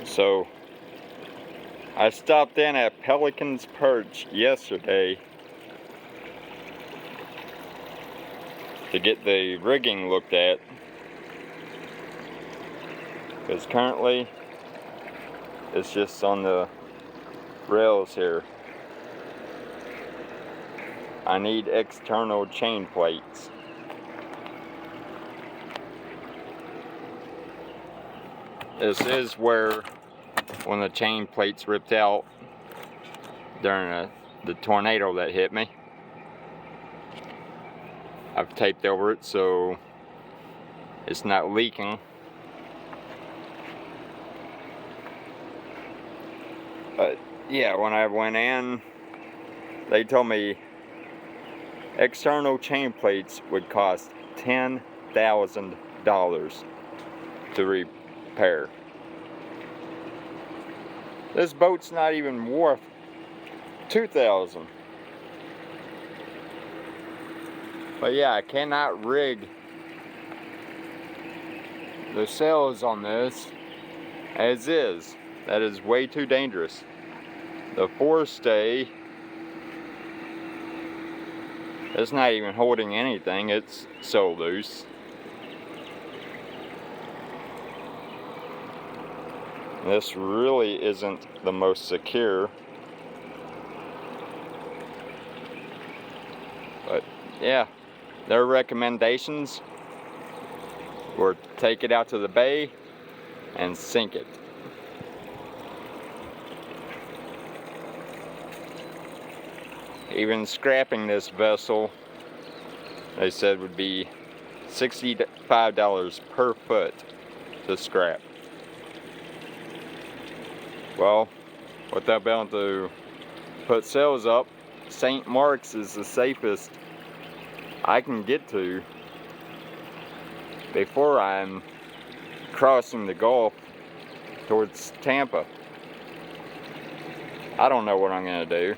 So I stopped in at Pelicans Perch yesterday to get the rigging looked at, because currently it's just on the rails here. I need external chain plates. This is where, when the chain plates ripped out during the tornado that hit me, I've taped over it so it's not leaking. But yeah, when I went in, they told me external chain plates would cost $10,000 to repair. This boat's not even worth $2,000. But yeah, I cannot rig the sails on this as is. That is way too dangerous. The forestay is not even holding anything, it's so loose. This really isn't the most secure. But yeah, their recommendations were take it out to the bay and sink it. Even scrapping this vessel, they said, would be $65 per foot to scrap. Well, without being able to put sails up, St. Mark's is the safest I can get to before I'm crossing the Gulf towards Tampa. I don't know what I'm gonna do.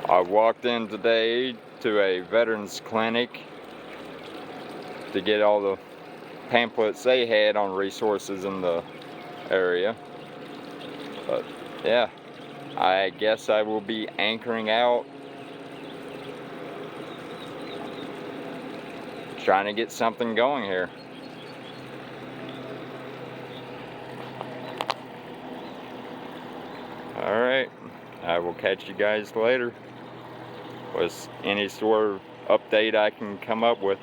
I walked in today to a veterans clinic to get all the pamphlets they had on resources in the area. But yeah, I guess I will be anchoring out, trying to get something going here. Alright, I will catch you guys later with any sort of update I can come up with.